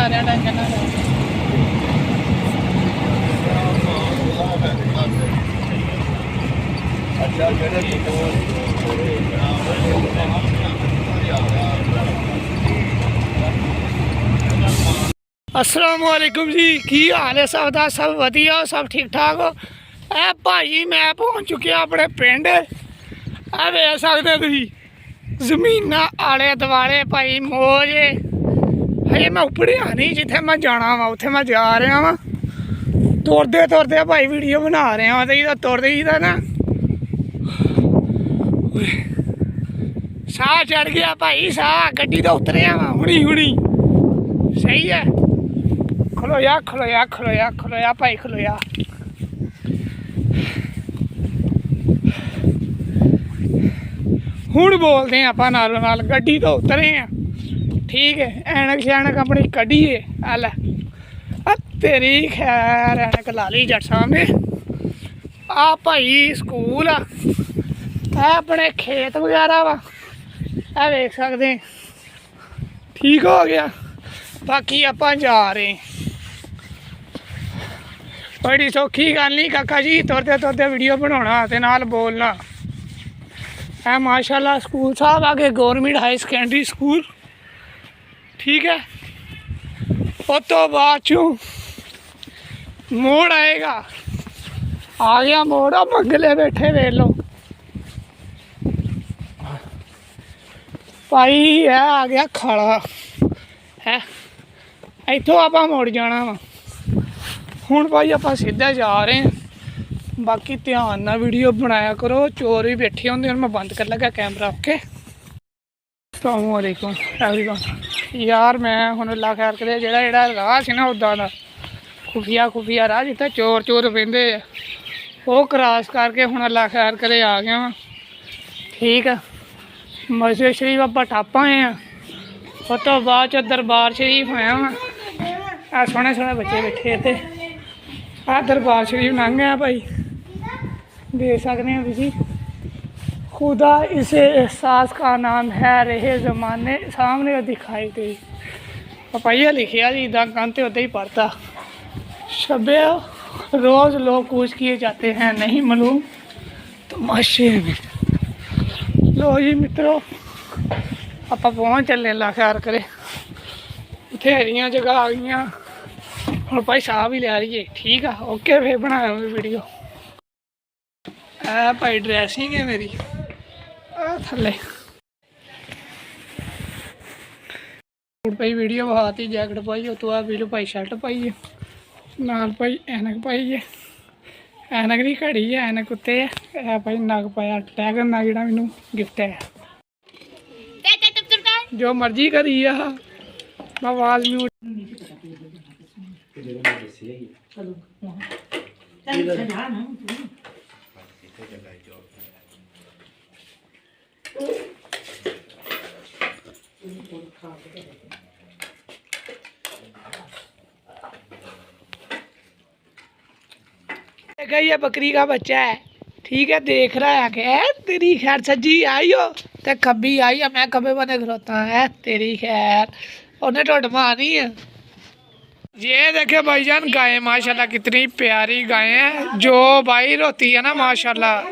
आ रहा टेंशन ना लो। अस्सलामुअलैकुम जी, की हाल है सब दा? सब वधिया, सब ठीक ठाक हो? ए भाई मैं पहुंच चुके अपने पिंड। आ देख सकते तुसीं जमीन आले दुआले भाई मौज। हजे मैं उपड़िया नहीं, जिथे मैं जाना वा उत्थे मैं जा रहा वा। तुरदे तुरदे भाई वीडियो बना रहा वा, तो तुरदे ही ना साह चढ़ गया भाई, साह गड्डी तो उतरिया वा हुणी हुणी। सही है, खलोया खलोया खलोया खलोया भाई खलोया। हुण बोलते हैं आपां नालों नाल, गड्डी तो उतरे हैं ठीक है। ऐनक शैनक अपनी कड्ढी है, हल तेरी खैर ऐनक ला ली जट साहब ने। आ भाई स्कूल आ, अपने खेत वगैरह वा, आ देख सकते हैं। ठीक हो गया, बाकी आपां जा रहे हैं। बड़ी सौखी गल नहीं काका जी, तुरदे तुरदे वीडियो बनाना ते नाल बोलना। है माशाल्लाह स्कूल साहब आगे गौरमेंट हाई सेकेंडरी स्कूल ठीक है। उस तो बाद चों मोड़ आएगा, आ गया मोड़। अब मंगले बैठे देख लो भाई, है आ गया खाला है। इतों आप मुड़ जाना वा। हुण भाई आप सीधा जा रहे हैं। बाकी ध्यान ना वीडियो बनाया करो, चोर भी बैठे होंगे। मैं बंद कर लगा कैमरा। ओके, अस्सलामुअलैकुम एवरीवन। यार मैं हुण अल्लाह खैर करे, जेड़ा राह सी ना उदा दा खुफिया राह जित्थे चोर चोर पेंदे वो क्रॉस करके हुण अल्लाह खैर करे आ गया वा ठीक है। मस्जिद शरीफ आप टप आए हैं, उस तो बाद च दरबार शरीफ आया वा। आ सोहने सोहने बच्चे बैठे इत्थे। आ दरबार शरीफ लंघ गया भाई, देख सकते हैं तुसीं। खुदा इसे एहसास का नाम है, रहे ज़माने सामने दिखाई दे। पपाइया लिखिया जी, इदा कंध उदा ही पढ़ता। शबे रोज़ लोग कूच किए जाते हैं, नहीं मालूम तमाशे में। लो जी मित्रों, आप पहुँच चले, अल्लाह खैर करे। बथेरियां जगह आ गई हम भाई साहब ही लिया रही है ठीक है। ओके फिर बनाया वीडियो। है भाई ड्रैसिंग है मेरी थले भाई वीडियो बहाती। जैकेट पाई, उस तो बाद बिलू भाई शर्ट पाई है, नाल भाई ऐनक पाई है। ऐनक नहीं घड़ी है, ऐनक उत्ते है भाई। नग पाया टैगर नग जो मैनू गिफ्ट है। जो मर्जी करी आ, मैं आवाज म्यूट ये बकरी का बच्चा है ठीक है। देख रहा है कि तेरी खैर सज्जी आई हो तो खब्बी आई है, मैं खब्बे बने खलोता है। तेरी खैर उन्हें टुट मानी है। ये देखे भाईजान गाय माशाल्लाह कितनी प्यारी गाय है, जो भाई रोती है ना माशाल्लाह।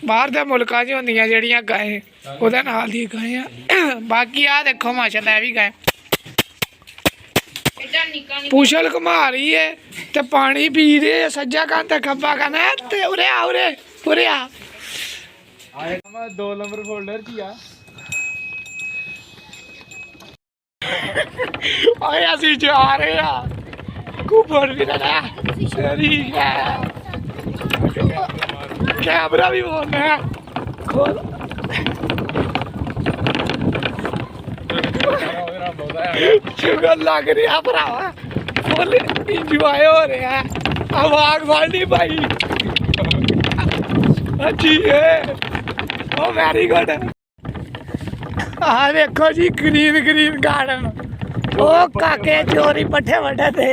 बाहर के मुल्कों च होंदियां जेहड़ियां गाय ओहदे नाल दी गाय है। बाकी आ देखो माशाल्लाह भी गाय पूछल घुमा रही है ते पानी पी रही है। सज्जा कान ते खब्बा कान है ते उरे आ उरे उरे आ। 2 नंबर फोल्डर च आ। ओए असी जा रहे हैं घूमन फिरन। तेरी कैमरा भी बोलना है खोल। शुगर लग रहा भरावा, फुल इंजॉय हो रहा है। आवाज बढ़नी भाई अच्छी है। ओ वेरी गुड। हाँ देखो जी ग्रीन ग्रीन गार्डन। ओ काके चोरी पट्ठे वड्डे थे,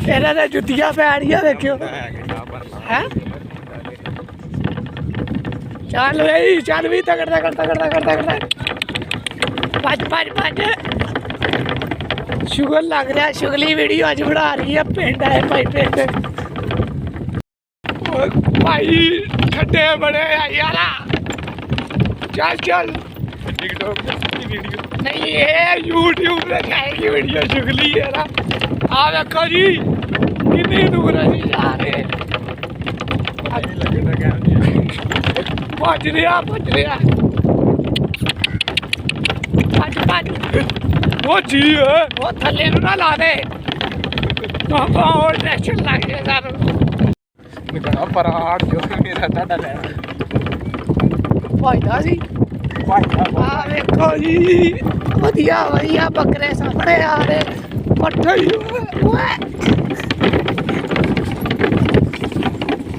इन्हां दे जुत्तियां पैड़ियां देखियो है। चल भाई चल भी तगड़ तगड़ तगड़ तगड़ तगड़ भज भज भज। शुगर लग रहा शुगली वीडियो अज बना रही है पिंड आए भाई पिंड भाई ठंडे बड़े यार चल चल टिकटॉक की वीडियो नहीं ये यूट्यूब पे जाएगी वीडियो शुगली है ना आ देखो जी कितनी दूर है जी जा रहे भज रहा वो जी है वो थले ना ला दे और टेंशन लग गया सर निकला पराठ जो मेरा टाटा ले फायदा सी आ देखो जी वधिया वधिया बकरे सामने आ रहे पट्ठे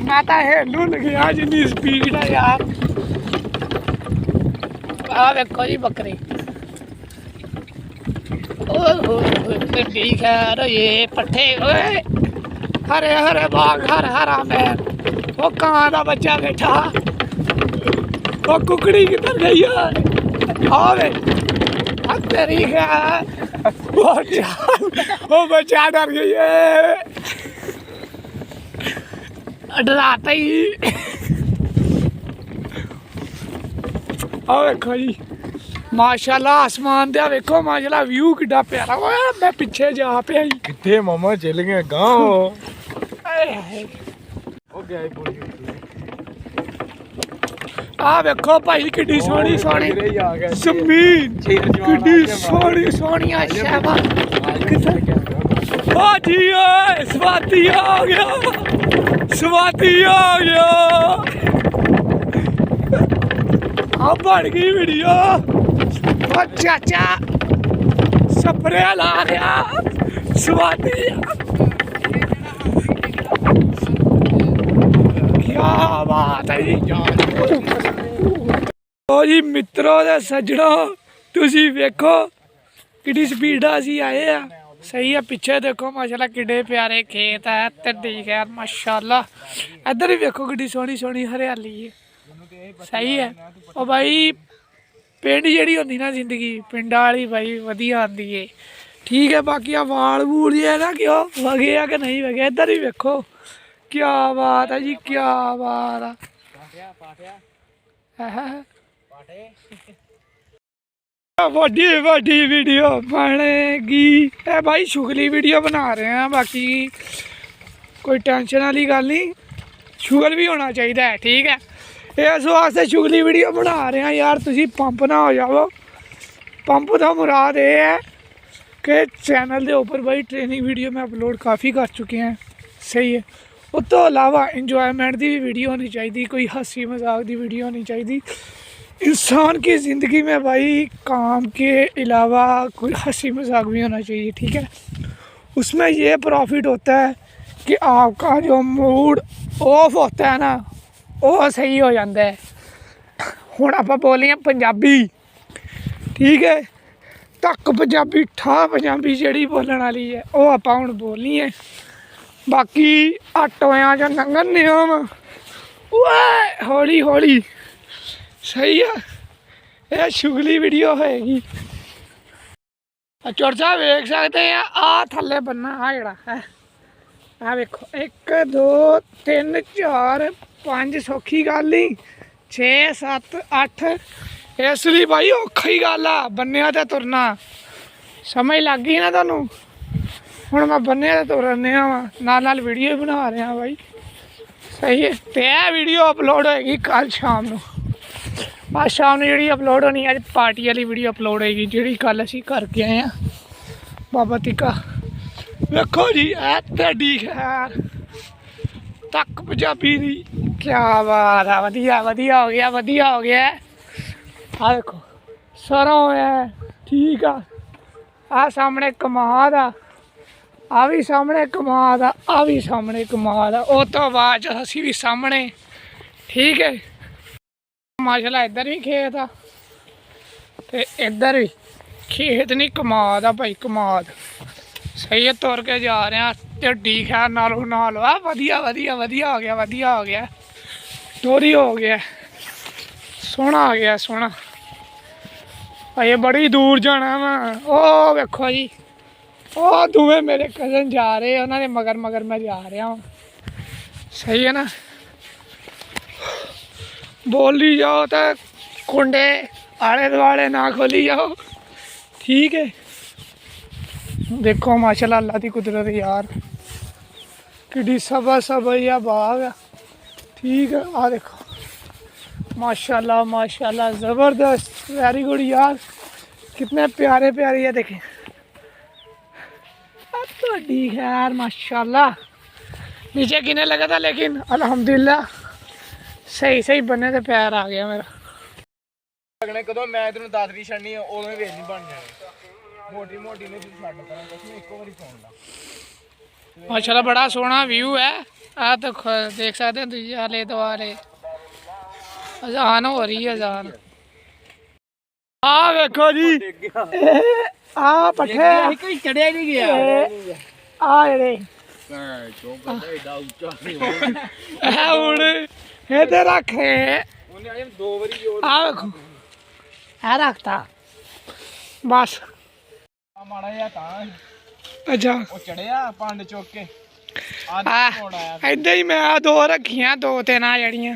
मैं तो हेलू गया जिन्नी स्पीड है यार आ देखो जी बकरी ठीक है अरे ये पट्ठे हरे हरे बाग हर हरा मैन वो कहाँ का बच्चा बैठा वो कुकड़ी किधर गई है आवे तेरी है वो बच्चा डर गई है डराता ही आओ देखो जी माशाल्लाह आसमान दे वेखो माशाल्लाह व्यू किड्डा प्यारा होया मैं पीछे जा पिया किथे मामा चल गए गांव हो गया आ वेखो भाई किड्डी सोहनी सोहनी जमीन किड्डी सोहनी सोहनी शाबा ओ जी ओए स्वाति आ गया स्वाति आ गया आ बढ़ गई वीडियो ओ चाचा स्प्रे ला रहा स्वाति क्या बात है जी मित्रों दे सज्जनों तुसी वेखो किड्डी स्पीड असी आए आ सही है पिछे देखो माशाल्लाह किड्डे प्यारे खेत है ते ठीक है माशाल्लाह इधर भी वेखो किड्डी सोहनी सोहनी हरियाली है सही है ओ भाई पिंड जिहड़ी होंदी ना जिंदगी पिंड वाली भाई वधिया आंदी है ठीक है बाकी आ वाल वूल जे ना क्यों वगे आ कि नहीं वगे इधर भी वेखो क्या बात है जी क्या बात है वड्डी वड्डी वीडियो बनेगी ए भाई शुगली वीडियो बना रहे हैं बाकी कोई टेंशन वाली गल नहीं शुगर भी होना चाहिए है ठीक है इस वास्ते शुगली वीडियो बना रहे हैं यार तुसी पंप ना हो जाओ पंप का मुराद ये है कि चैनल के ऊपर भाई ट्रेनिंग वीडियो में अपलोड काफ़ी कर चुके हैं सही है उस तो अलावा इंजॉयमेंट की भी वीडियो होनी चाहिए कोई हंसी मजाक की वीडियो होनी चाहिए इंसान की ज़िंदगी में भाई काम के अलावा कोई हंसी मजाक भी होना चाहिए ठीक है उसमें ये प्रॉफिट होता है कि आपका जो मूड ऑफ होता है ना वो सही हो जाता है हुण आपां बोलिए पंजाबी ठीक है तक पंजाबी ठा पंजाबी जिहड़ी बोलण वाली है वो आपां हुण बोलनी है बाकी आटोयां च लंघण नियम हौली हौली सही है यह शुगली वीडियो होएगी चोर साहब वेख सकते हैं आ थले बन्ना आ जड़ा है आ वेखो 1 2 3 4 5 सौखी गल नहीं 6 7 8 इसलिए भाई औखी गल आ बन्ने ते तुरना समझ लग गई ना तुहानू हुण मैं बन्ने ते तुरने नाल वीडियो बना रहा भाई सही है तो यह वीडियो अपलोड होएगी कल शाम को आज शाम को जी अपलोड होनी अज पार्टी वाली वीडियो अपलोड होएगी जी कल असी करके आए हैं बाबा टिका देखो जी डी खैर तक पंजाबी दी क्या बात है वधिया वधिया हो गया वधिया हो गया आ देखो सरों है ठीक आ सामने कमाद आ भी सामने कमाद आ भी सामने कमाद उस तो बाद असी भी सामने ठीक है माशाल्लाह इधर भी खेत आ ते इधर भी खेत नहीं कमाद आ भाई कमाद सही है तुर के जा रहे हैं ढड्डी खैर नालों नाल आ वधिया वधिया वधिया हो गया टोरी हो गया सोहना आ गया सोहना भाई बड़ी दूर जाना वा ओ वेखो जी ਉਹ ਦੋਵੇਂ ਮੇਰੇ ਕਜ਼ਨ ਜਾ ਰਹੇ ਉਹਨਾਂ ਦੇ ਮਗਰ ਮਗਰ ਮੈਂ ਜਾ ਰਿਹਾ ਹਾਂ। ਸਹੀ ਹੈ ਨਾ, ਬੋਲੀ ਜਾਓ ਤਾਂ ਕੁੰਡੇ ਆਲੇ ਦੁਆਲੇ ਨਾ ਖੋਲੀ ਜਾਓ, ਠੀਕ ਹੈ। ਦੇਖੋ ਮਾਸ਼ਾਅੱਲਾ अल्लाह की कुदरत यार, कि सबा सबैया बाग है, ठीक है। आ देखो माशाल्लाह माशाल्लाह ज़बरदस्त, वेरी गुड यार, कितने प्यारे प्यारे है। देखें तो खैर माशाल्लाह, नीचे गिने लगा था लेकिन अल्हम्दुलिल्लाह सही सही बनने से प्यार आ गया मेरा। लगने कदों मैं तेन दादरी छड़नी उदों वेच नहीं बन जानी, मोटी मोटी ने छड़ एको बारी फोन ला। माशाल्लाह बड़ा सोहना व्यू है। आ तो देख सकते हैं दूजे आले दुआले अजान हो रही है, अजान। आ देखो जी, आ पट्ठे चढ़िया नहीं गया आ जेड़े इधर रख, आ देखो है रखता बस माड़ा जिहा तां अच्छा ਉਹ ਚੜਿਆ ਪੰਡ ਚੁੱਕ ਕੇ इधर ही मैं दो रखियां, दो तीन आ जड़ियां